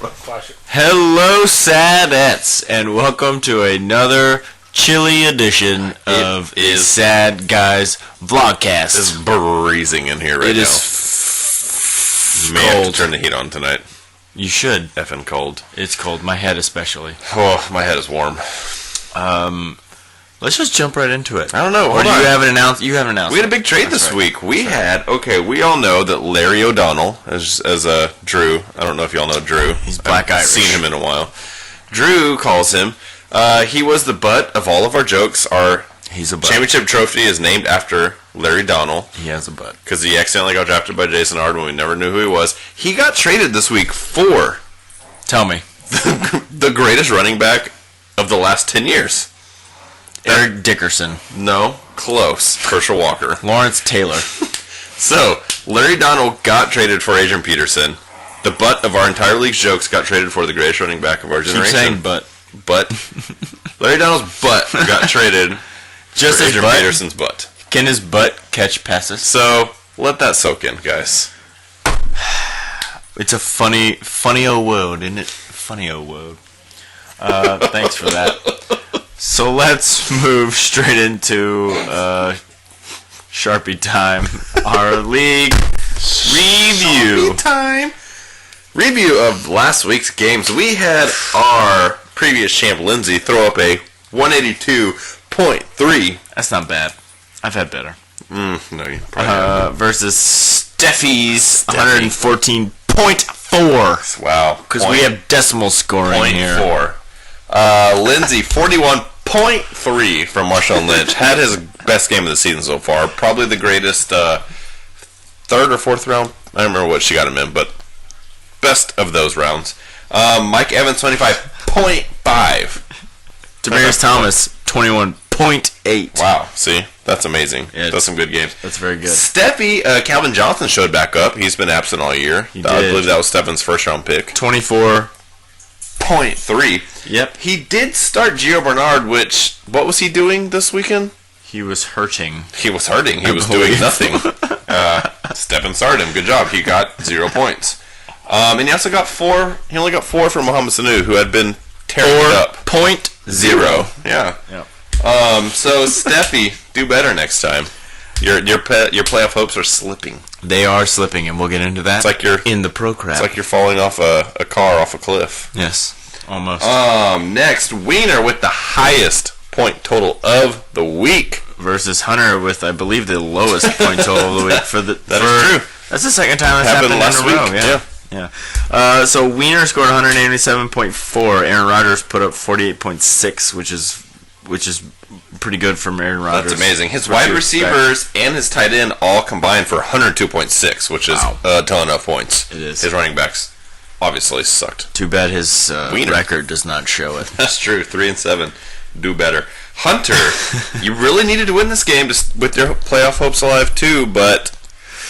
Hello, Sadettes, and welcome to another chilly edition of S.A.D Guys Vlogcast. It's freezing in here right now. It is May have to cold. turn the heat on tonight. You should. Effing cold. It's cold. My head especially. Oh, my head is warm. Let's just jump right into it. I don't know. Or do you have an announcement? You have an announcement. We had a big trade this week. We all know that Larry O'Donnell, as Drew, I don't know if y'all know Drew. He's Black I've Irish. seen him in a while. Drew calls him. He was the butt of all of our jokes. Our He's a butt. championship trophy is named after Larry Donnell. He has a butt. Because he accidentally got drafted by Jason Hard when we never knew who he was. He got traded this week for Tell me. the greatest running back of the last 10 years. Eric Dickerson. No, close. Herschel Walker. Lawrence Taylor. So, Larry Donnell got traded for Adrian Peterson. The butt of our entire league's jokes got traded for the greatest running back of our Keep generation. saying butt. But Larry Donnell's butt got traded Just for his Adrian butt? Peterson's butt. Can his butt catch passes? So, let that soak in, guys. It's a funny old word, isn't it? Funny old word. Thanks for that. So let's move straight into Sharpie time. Our league review. Sharpie time. Review of last week's games. We had our previous champ, Lindsay, throw up a 182.3. That's not bad. I've had better. No, you probably haven't. Versus Steffi's 114.4. Wow. Because we have decimal scoring here. 0.4. Lindsay, 41.3 from Marshawn Lynch. Had his best game of the season so far. Probably the greatest third or fourth round. I don't remember what she got him in, but best of those rounds. Mike Evans, 25.5. Demaryius Thomas, 21.8. Wow, see? That's amazing. Yeah, That's some good games. That's very good. Steffi, Calvin Johnson showed back up. He's been absent all year. He I did. believe that was Stefan's first round pick. 24.3. Yep. He did start Gio Bernard, which, what was he doing this weekend? He was hurting. He was hurting. He I was believe. doing nothing. Stefan started him. Good job. He got 0 points. And he also got 4. He only got 4 from Mohamed Sanu, who had been tearing it up. 4.0. Yeah. Yep. So Steffi, do better next time. Your playoff hopes are slipping. They are slipping, and we'll get into that. It's like you're in the pro crap. It's like you're falling off a car off a cliff. Yes, almost. Next, Wiener with the highest point total of the week. Versus Hunter with, I believe, the lowest point total of the week. That is true. That's the second time that's happened last in a week. row. Yeah. So Wiener scored 187.4. Aaron Rodgers put up 48.6, which is pretty good from Aaron Rodgers. That's amazing. His What wide you receivers and his tight end all combined for 102.6, which is a ton of points. It is. His running backs obviously sucked. Too bad his Wiener. record does not show it. That's true. 3-7. Do better. Hunter, you really needed to win this game with your playoff hopes alive too, but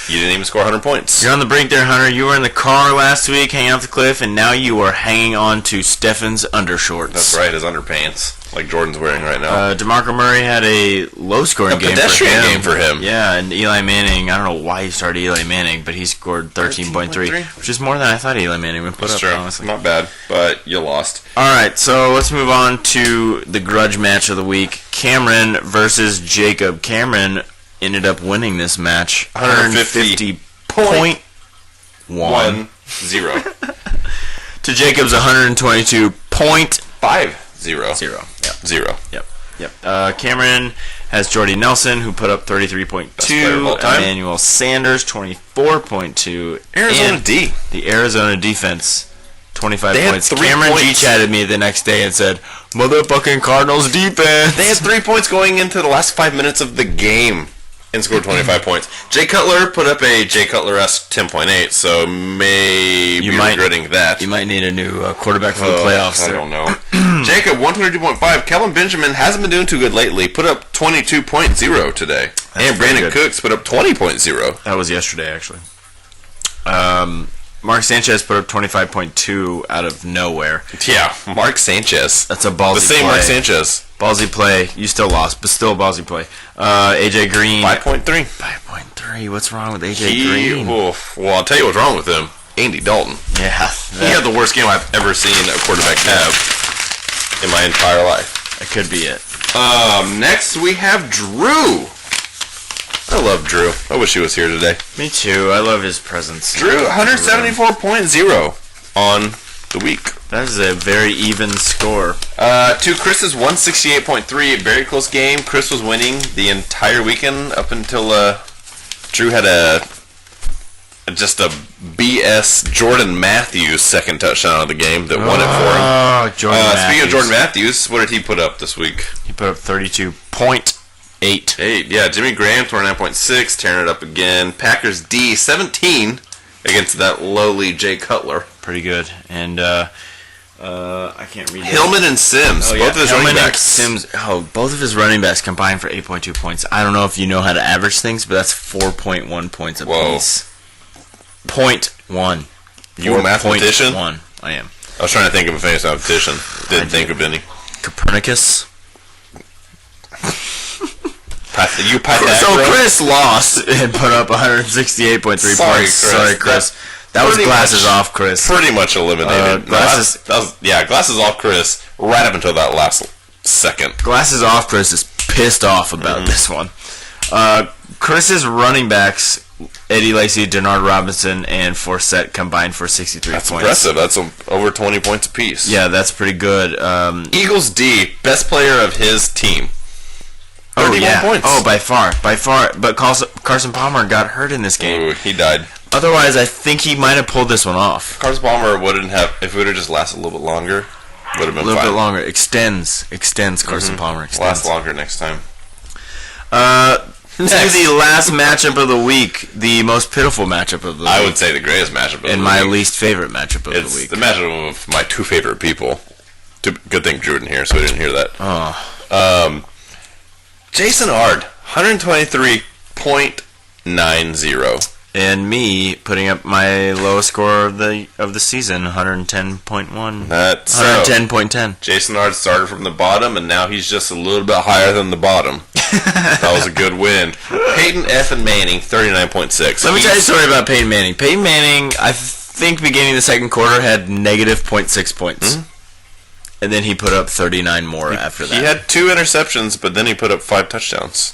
you didn't even score 100 points. You're on the brink there, Hunter. You were in the car last week hanging off the cliff, and now you are hanging on to Stefan's undershorts. That's right, his underpants, like Jordan's wearing right now. DeMarco Murray had a low-scoring game pedestrian for him. game for him. Yeah, and Eli Manning, I don't know why he started Eli Manning, but he scored 13.3, which is more than I thought Eli Manning would put That's up, true. honestly. Not bad, but you lost. All right, so let's move on to the grudge match of the week. Cameron versus Jacob. Cameron ended up winning this match 150.1 1-0. to Jacob's 122.50. 0. Yep. Cameron has Jordy Nelson, who put up 33.2. Emmanuel Sanders, 24.2. Arizona and D. The Arizona defense, 25 They had points. 3 Cameron points. G-chatted me the next day and said, "Motherfucking Cardinals defense." They had 3 points going into the last 5 minutes of the game and scored 25 points. Jay Cutler put up a Jay Cutler-esque 10.8, so maybe regretting that. You might need a new quarterback for the playoffs. I don't know. Jacob, 122.5. Kellen Benjamin hasn't been doing too good lately. Put up 22.0 today. And Brandon Cooks put up 20.0. That was yesterday, actually. Mark Sanchez put up 25.2 out of nowhere. Yeah, Mark Sanchez. That's a ballsy The same play. Mark Sanchez. Ballsy play. You still lost, but still a ballsy play. AJ Green. 5.3. 5.3. What's wrong with AJ Green? Well, I'll tell you what's wrong with him. Andy Dalton. Yeah. He had the worst game I've ever seen a quarterback have in my entire life. That could be it. Next we have Drew. I love Drew. I wish he was here today. Me too. I love his presence. Drew, 174.0 on the week. That is a very even score. To Chris's 168.3, very close game. Chris was winning the entire weekend up until Drew had just a BS Jordan Matthews second touchdown of the game that won it for him. Oh, Jordan Matthews. Speaking of Jordan Matthews, what did he put up this week? He put up 32.8. 8. Yeah, Jimmy Graham, 29.6, tearing it up again. Packers D, 17 against that lowly Jay Cutler. Pretty good. And I can't read that. Hillman and Sims, both of his running backs. Sims, both of his running backs combined for 8.2 points. I don't know if you know how to average things, but that's 4.1 points apiece. 0.1. You a mathematician? 1. I am. I was trying to think of a famous mathematician. Didn't think of any. Copernicus. You Pythagoras? So Chris lost and put up 168.3 points. Sorry, Chris. That was glasses off, Chris. Pretty much eliminated. Glasses off, Chris. Right up until that last second. Glasses off, Chris is pissed off about this one. Chris's running backs, Eddie Lacy, Denard Robinson, and Forsett combined for 63 That's points. Impressive. That's over 20 points apiece. Yeah, that's pretty good. Eagles D, best player of his team. 31 points. Oh, by far. But Carson Palmer got hurt in this game. Ooh, he died. Otherwise, I think he might have pulled this one off. Carson Palmer wouldn't have, if it would have just lasted a little bit longer, would have been fine. A little bit longer. Extends Carson Palmer. Last longer next time. To the last matchup of the week, the most pitiful matchup of the week. I would say the greatest matchup of the week. And my least favorite matchup of the week. It's the matchup of my two favorite people. Good thing Drew didn't hear, so we didn't hear that. Oh. Jason Ard, 123.90. And me putting up my lowest score of the season, 110.1. That's 110.10. Jason Ard started from the bottom, and now he's just a little bit higher than the bottom. That was a good win. Peyton F. and Manning, 39.6. Let me tell you a story about Peyton Manning. Peyton Manning, I think beginning of the second quarter, had negative 0.6 points. Mm-hmm. And then he put up 39 more after that. He had 2 interceptions, but then he put up 5 touchdowns.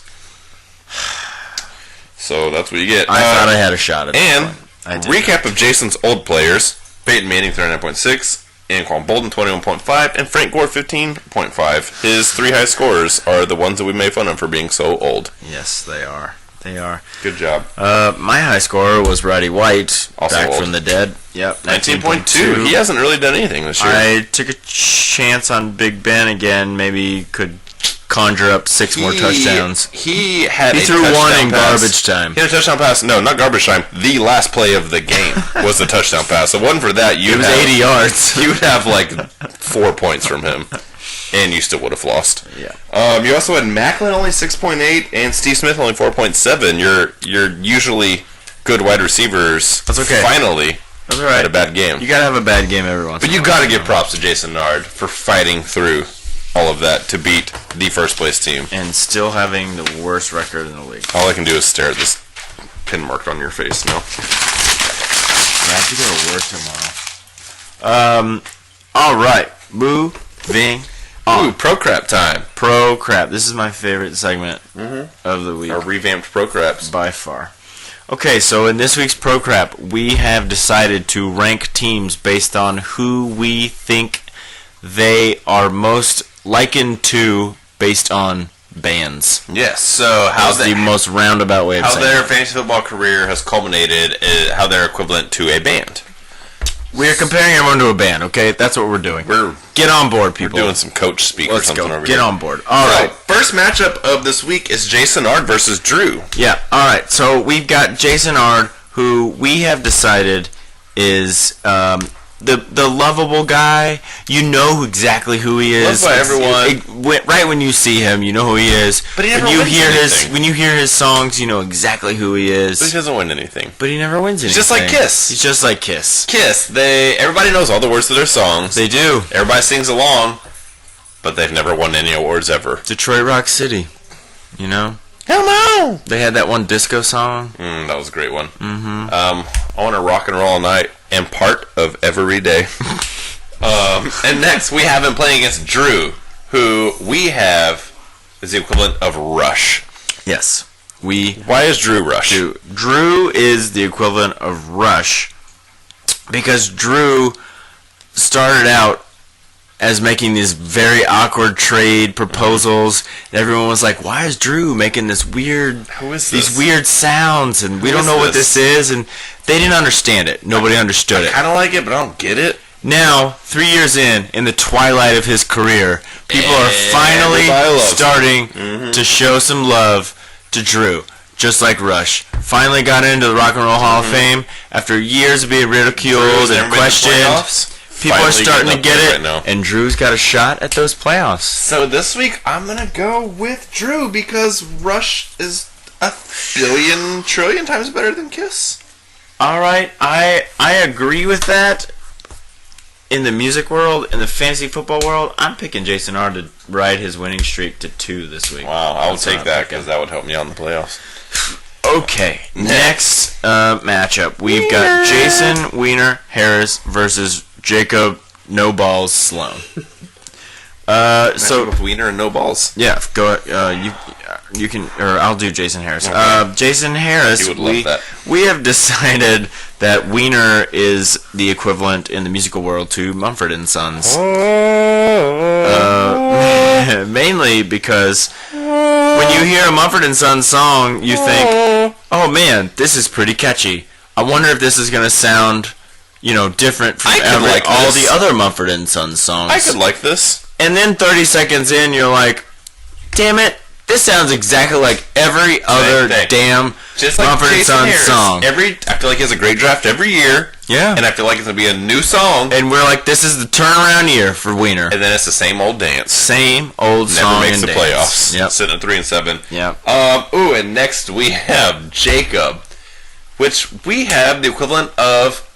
So that's what you get. I thought I had a shot at it. And recap of Jason's old players. Peyton Manning, 39.6. Anquan Bolden, 21.5. And Frank Gore, 15.5. His 3 high scorers are the ones that we made fun of for being so old. Yes, they are. They are. Good job. My high scorer was Roddy White, also back old. From the dead. Yep, 19.2. He hasn't really done anything this year. I took a chance on Big Ben again. Maybe could conjure up 6 more touchdowns. He threw one in garbage time. He had a touchdown pass. No, not garbage time. The last play of the game was the touchdown pass. So one for that, it was 80 yards. You would have like 4 points from him. And you still would have lost. Yeah. You also had Macklin only 6.8 and Steve Smith only 4.7. Your usually good wide receivers. That's okay. Finally, that's all right. Had a bad game. You gotta have a bad game every once. But you gotta give props to Jason Nard for fighting through all of that to beat the first place team and still having the worst record in the league. All I can do is stare at this pin mark on your face now. I have to go to work tomorrow. All right, moving. Ooh, pro crap time. Pro crap. This is my favorite segment of the week. Our revamped pro craps. By far. Okay, so in this week's pro crap, we have decided to rank teams based on who we think they are most likened to based on bands. Yes, so how's the most roundabout way of saying how their fantasy football career has culminated, how they're equivalent to a band. We are comparing everyone to a band, okay? That's what we're doing. Get on board, people. We're doing some coach speak or something over here. Get on board. All right. First matchup of this week is Jason Ard versus Drew. Yeah, all right. So we've got Jason Ard, who we have decided is the lovable guy. You know exactly who he is. Loved by everyone. Right when you see him, you know who he is. But he never wins anything. When you hear his songs, you know exactly who he is. But he doesn't win anything. But he never wins anything. He's just like Kiss. He's just like Kiss. Kiss. Everybody knows all the words to their songs. They do. Everybody sings along, but they've never won any awards ever. Detroit Rock City. You know? Hell no! They had that one disco song. That was a great one. Mm-hmm. I want to rock and roll all night and part of every day. And next we have him playing against Drew, who we have is the equivalent of Rush. Yes. Why is Drew Rush? Drew is the equivalent of Rush because Drew started out as making these very awkward trade proposals. And everyone was like, why is Drew making this weird, these weird sounds, and we don't know what this is, and they didn't understand it. Nobody understood it. I kind of like it, but I don't get it. Now, 3 years in the twilight of his career, people are finally starting to show some love to Drew, just like Rush. Finally got into the Rock and Roll Hall of Fame after years of being ridiculed and questioned. People are starting to get it, right now. And Drew's got a shot at those playoffs. So this week, I'm going to go with Drew because Rush is a billion, trillion times better than Kiss. All right, I agree with that. In the music world, in the fantasy football world, I'm picking Jason R. to ride his winning streak to 2 this week. Wow, I'll take that because that would help me out in the playoffs. Okay, next matchup. We've got Jason Wiener Harris versus Jacob No Balls Sloan. So with Wiener and No Balls. Yeah, go. You can, or I'll do Jason Harris. Okay. Jason Harris. He would love that. We have decided that Wiener is the equivalent in the musical world to Mumford and Sons. Mainly because when you hear a Mumford and Sons song, you think, "Oh man, this is pretty catchy. I wonder if this is going to sound, different from all the other Mumford and Sons songs." I could like this. And then 30 seconds in, you're like, "Damn it, this sounds exactly like every other damn just like Mumford and Sons song." I feel like he has a great draft every year. Yeah. And I feel like it's going to be a new song. And we're like, this is the turnaround year for Wiener. And then it's the same old dance. Same old Never song makes and the dance. playoffs. Yep. Sitting at 3-7. Yep. And next we have Jacob, which we have the equivalent of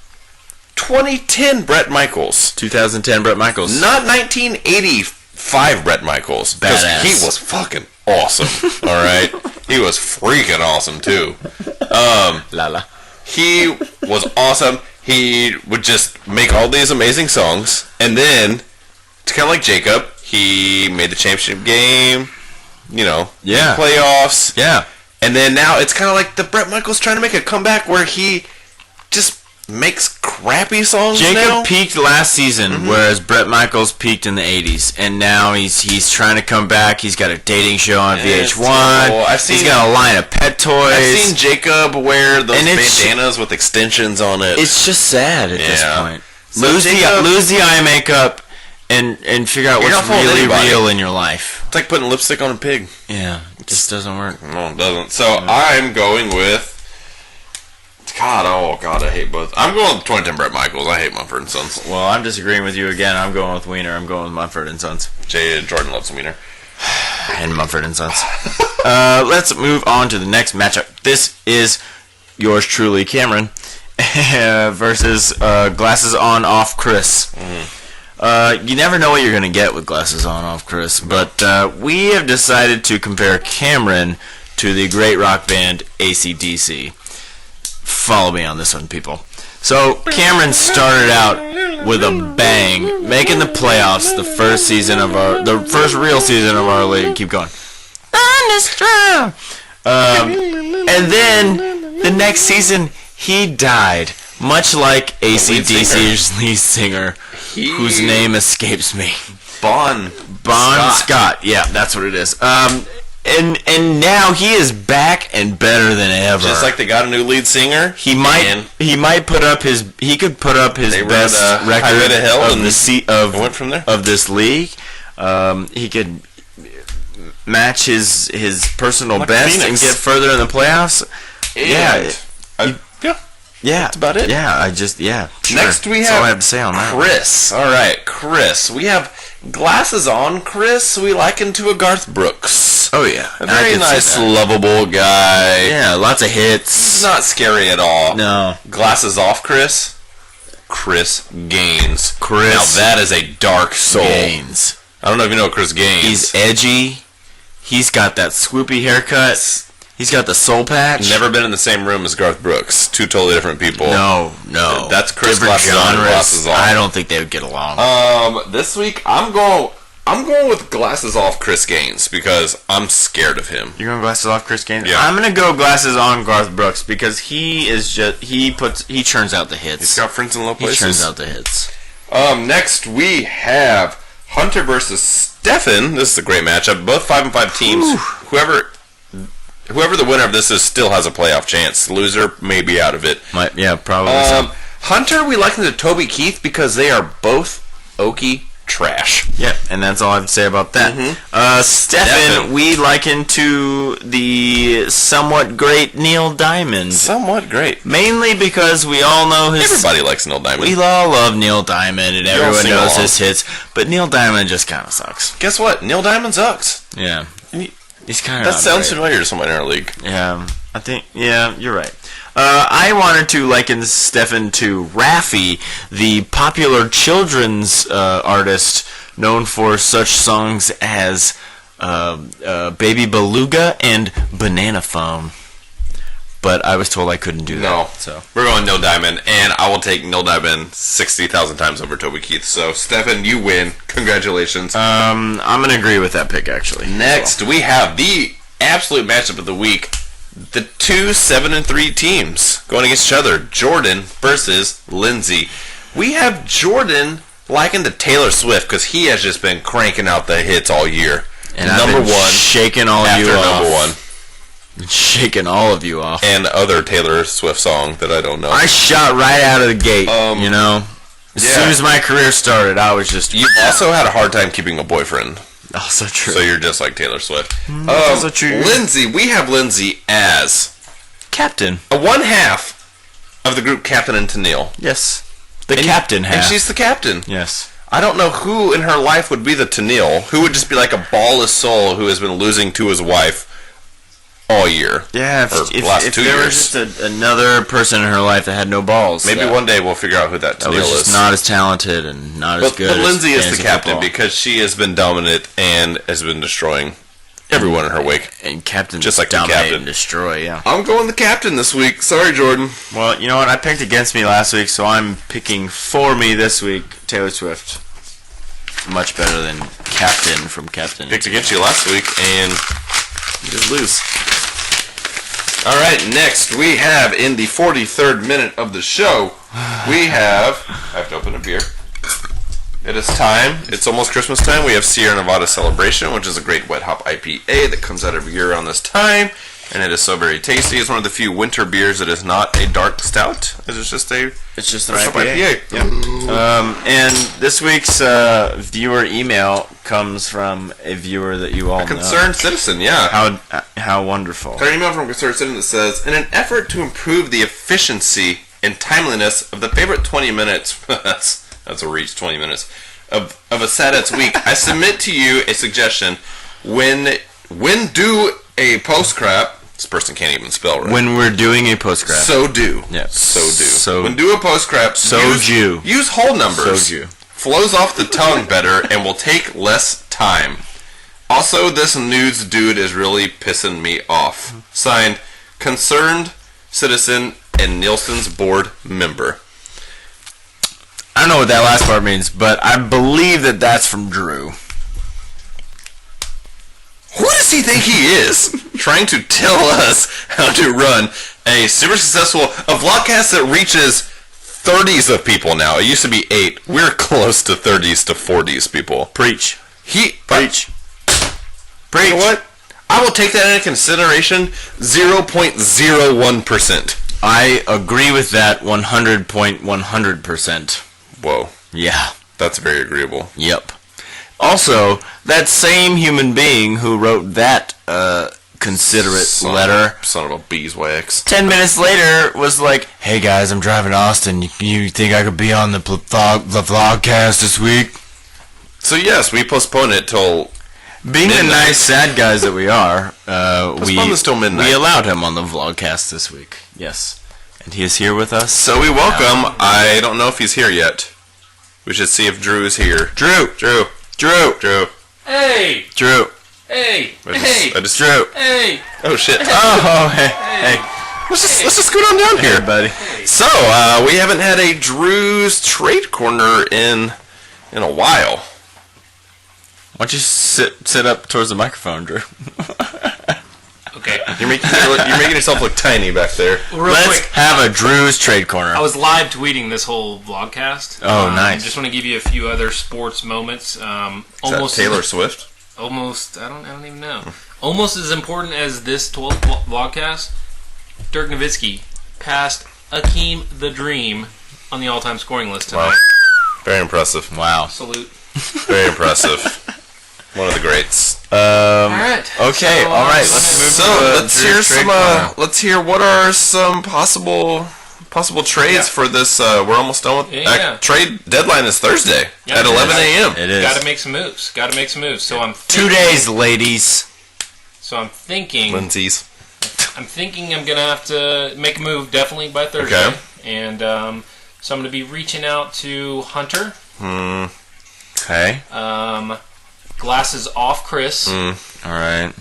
2010 Bret Michaels. 2010 Bret Michaels. Not 1985 Bret Michaels. Because Badass. he was fucking awesome. All right? He was freaking awesome, too. Lala. He was awesome. He would just make all these amazing songs. And then, to kind of like Jacob, he made the championship game, Yeah. playoffs. Yeah. And then now it's kind of like the Bret Michaels trying to make a comeback where he just makes crappy songs Jacob now. peaked last season, whereas Bret Michaels peaked in the 80s. And now he's trying to come back. He's got a dating show on VH1. He's got a line of pet toys. I've seen Jacob wear those And bandanas with extensions on it. It's just sad at this point. So Lose Jacob- the eye makeup and figure out You're what's not fooling really anybody. real in your life. It's like putting lipstick on a pig. Yeah, it just doesn't work. No, it doesn't. So I'm going with... God, I hate both. I'm going with 2010 Bret Michaels. I hate Mumford & Sons. Well, I'm disagreeing with you again. I'm going with Wiener. I'm going with Mumford and Sons. Jordan loves Wiener. And Mumford and Sons. Let's move on to the next matchup. This is yours truly, Cameron, versus Glasses On Off Chris. You never know what you're going to get with Glasses On Off Chris, but we have decided to compare Cameron to the great rock band AC/DC. Follow me on this one, people. So Cameron started out with a bang, making the playoffs the first real season of our league. Keep going. Thunderstruck. And then the next season he died, much like AC/DC's lead singer, whose name escapes me. Bon Scott. Yeah, that's what it is. And now he is back and better than ever. Just like they got a new lead singer. He could put up his best record went from there. of this league. He could match his personal best Phoenix. and get further in the playoffs. Yeah, that's about it. Yeah, sure. Next we That's have all I have to say on that. Chris. All right, Chris. We have Glasses On Chris. We liken to a Garth Brooks. Oh yeah, A very nice, lovable guy. Yeah, lots of hits. He's not scary at all. No. Glasses Off Chris. Chris Gaines. Chris Now that is a dark soul. Gaines. I don't know if you know Chris Gaines. He's edgy. He's got that swoopy haircut. He's got the soul patch. Never been in the same room as Garth Brooks. Two totally different people. No. That's Chris Different glasses on, glasses off. I don't think they would get along. This week I'm going with glasses off Chris Gaines because I'm scared of him. You're going glasses off Chris Gaines? Yeah. I'm going to go glasses on Garth Brooks because he churns out the hits. He's got friends in low places. He churns out the hits. Next we have Hunter versus Stefan. This is a great matchup. Both 5-5 teams. Ooh. Whoever the winner of this is still has a playoff chance. Loser may be out of it. Probably. Hunter, we liken to Toby Keith because they are both oaky trash. Yeah, and that's all I have to say about that. Mm-hmm. Stefan, we liken to the somewhat great Neil Diamond. Somewhat great. Mainly because we all know his... Everybody likes Neil Diamond. We all love Neil Diamond, and everyone knows his hits, but Neil Diamond just kind of sucks. Guess what? Neil Diamond sucks. Yeah. He's kind of That sounds familiar to someone in our league. Yeah, I think... Yeah, you're right. I wanted to liken Stefan to Raffi, the popular children's artist known for such songs as Baby Beluga and Banana Phone. But I was told I couldn't do that. No. So we're going Neil Diamond, and I will take Neil Diamond 60,000 times over Toby Keith. So, Stefan, you win. Congratulations. I'm going to agree with that pick, actually. Next, we have the absolute matchup of the week. The two 7-3 teams going against each other. Jordan versus Lindsay. We have Jordan likened to Taylor Swift because he has just been cranking out the hits all year. And number one, shaking all of you off. Number one. Shaking all of you off. And other Taylor Swift song that I don't know. I shot right out of the gate, As soon as my career started, I was just... You've also had a hard time keeping a boyfriend. Also true. So you're just like Taylor Swift. Also true. Lindsay, we have Lindsay as... Captain. A one half of the group Captain and Tennille. Yes. The captain half. And she's the captain. Yes. I don't know who in her life would be the Tennille. Who would just be like a ballless soul who has been losing to his wife all year. Yeah, if there was just another person in her life that had no balls. Maybe one day we'll figure out who that Tennille is. Just not as talented and not as good. But Lindsay is the captain because she has been dominant and has been destroying everyone in her wake. And captain just like dominate the captain. And destroy, yeah. I'm going the captain this week. Sorry, Jordan. Well, you know what? I picked against me last week, so I'm picking for me this week Taylor Swift. Much better than Captain from Captain. Picked against you last week and you just lose. Alright, next we have in the 43rd minute of the show, we have... I have to open a beer. It is time. It's almost Christmas time. We have Sierra Nevada Celebration, which is a great wet hop IPA that comes out every year around this time. And it is so very tasty. It's one of the few winter beers that is not a dark stout. It's just an IPA. Yeah. And this week's viewer email comes from a viewer that you all know. Concerned citizen, yeah. How wonderful. Got an email from a concerned citizen that says, in an effort to improve the efficiency and timeliness of the favorite 20 minutes, that's a reach, 20 minutes, of a SAD's week, I submit to you a suggestion. When do a post-crap... This person can't even spell right. When we're doing a post-crap. So do. Yeah. So when do a post-crap, use whole numbers. So do. Flows off the tongue better and will take less time. Also, this nudes dude is really pissing me off. Signed, Concerned Citizen and Nielsen's board member. I don't know what that last part means, but I believe that that's from Drew. Who does he think he is? Trying to tell us how to run a super successful vlogcast that reaches 30s of people now. It used to be 8. We're close to 30s to 40s people. Preach. Preach. You know what? I will take that into consideration. 0.01%. I agree with that 100.100%. Whoa. Yeah. That's very agreeable. Yep. Also, that same human being who wrote that considerate letter, son of a beeswax, 10 minutes later was like, "Hey guys, I'm driving to Austin. You think I could be on the vlogcast this week?" So yes, we postponed it till being midnight. The nice sad guys that we are. Postponed this till midnight. We allowed him on the vlogcast this week. Yes, and he is here with us. So we welcome. I don't know if he's here yet. We should see if Drew is here. Drew. Hey. Drew. Hey! I just drew. Hey! Oh shit! Oh, hey. Let's just go down here, Hey, buddy. So we haven't had a Drew's trade corner in a while. Why don't you sit up towards the microphone, Drew? Okay. You're making yourself look tiny back there. Real Let's quick, have a Drew's trade corner. I was live tweeting this whole vlogcast. Oh, nice. Just want to give you a few other sports moments. Is that Almost Taylor Swift? Almost. I don't even know. Almost as important as this 12th vlogcast. Dirk Nowitzki passed Akeem the Dream on the all-time scoring list tonight. Wow. Very impressive. Wow. Salute. Very impressive. One of the greats. All right. Okay. So, all right. Let's move. So to let's Drew's hear trade some. corner. Let's hear what are some possible trades for this. We're almost done with Yeah. trade deadline is Thursday Yeah, at 11 a.m. It is. Got to make some moves. So I'm 2 days, ladies. So I'm thinking. Lindsay's. I'm thinking I'm gonna have to make a move definitely by Thursday. Okay. And so I'm gonna be reaching out to Hunter. Okay. Glasses off Chris. All right.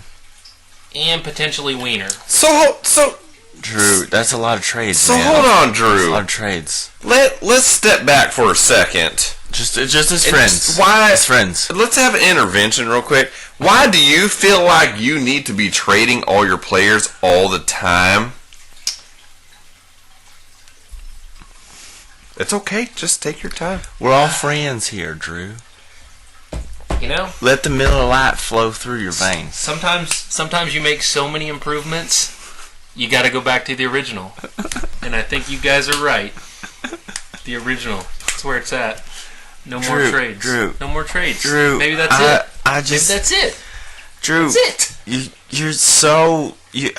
And potentially Wiener. So Drew, that's a lot of trades, so man. hold on, That's a Drew. lot of trades. Let's step back for a second. Just as friends. Why? As friends. Let's have an intervention real quick. Why do you feel like you need to be trading all your players all the time? It's okay. Just take your time. We're all friends here, Drew. You know, Let the Miller Lite flow through your veins. sometimes you make so many improvements, you got to go back to the original. And I think you guys are right. The original. That's where it's at. No more Drew, trades. Drew. No more trades. Drew, Maybe that's it. I just, Maybe that's it. Drew, That's it. you're so you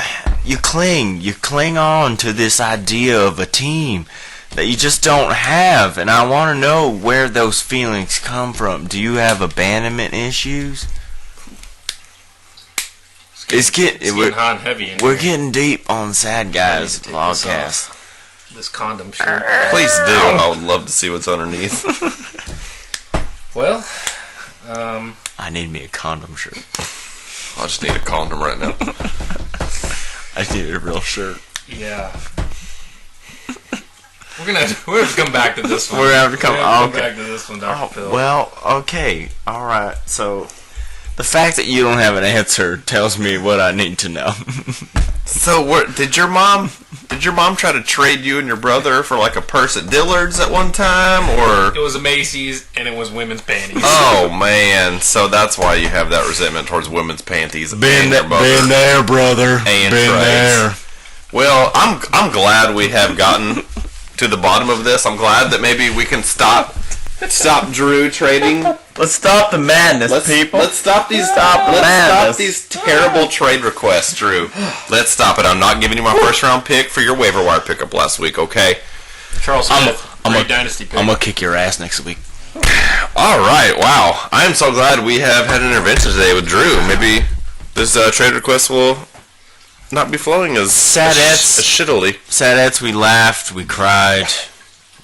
cling on to this idea of a team that you just don't have, and I want to know where those feelings come from. Do you have abandonment issues? It's getting hot and heavy in we're here. getting deep on Sad Guys take this podcast. This condom shirt. Please do. I would love to see what's underneath. Well, I need me a condom shirt. I just need a condom right now. I need a real shirt. yeah. We're gonna come back to this one. We're gonna have to come- okay. back to this one, Dr. Phil. Well, okay, all right. So, the fact that you don't have an answer tells me what I need to know. So, did your mom try to trade you and your brother for like a purse at Dillard's at one time, or? It was a Macy's and it was women's panties. Oh man, so that's why you have that resentment towards women's panties. and your brother. Been there, brother. And been trades. there. Well, I'm glad we have gotten to the bottom of this. I'm glad that maybe we can stop Drew trading. Let's stop the madness, people. Let's stop these madness. these terrible trade requests, Drew. Let's stop it. I'm not giving you my first round pick for your waiver wire pickup last week, okay? Charles Smith, great dynasty pick. I'm gonna kick your ass next week. All right, wow. I'm so glad we have had an intervention today with Drew. Maybe this trade request will not be flowing as shittily. Sadettes, we laughed, we cried,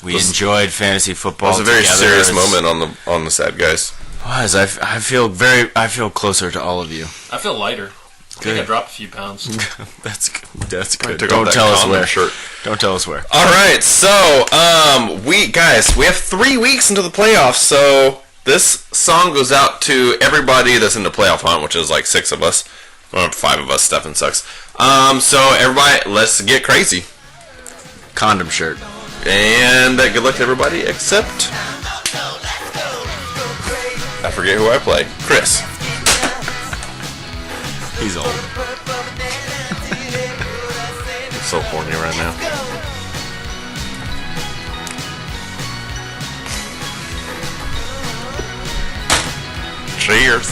we enjoyed fantasy It football. was a very together. serious It was- moment on the Sad Guys. Was I feel closer to all of you. I feel lighter. I think I dropped a few pounds. That's good. Good. Took Don't off that tell us condom where. shirt. Don't tell us where. All right, so we have 3 weeks into the playoffs. So this song goes out to everybody that's in the playoff hunt, which is like 6 of us, well, 5 of us. Stefan sucks. So everybody, let's get crazy. Condom shirt. And good luck to everybody except I forget who I play. Chris. He's old. I'm so horny right now. Cheers.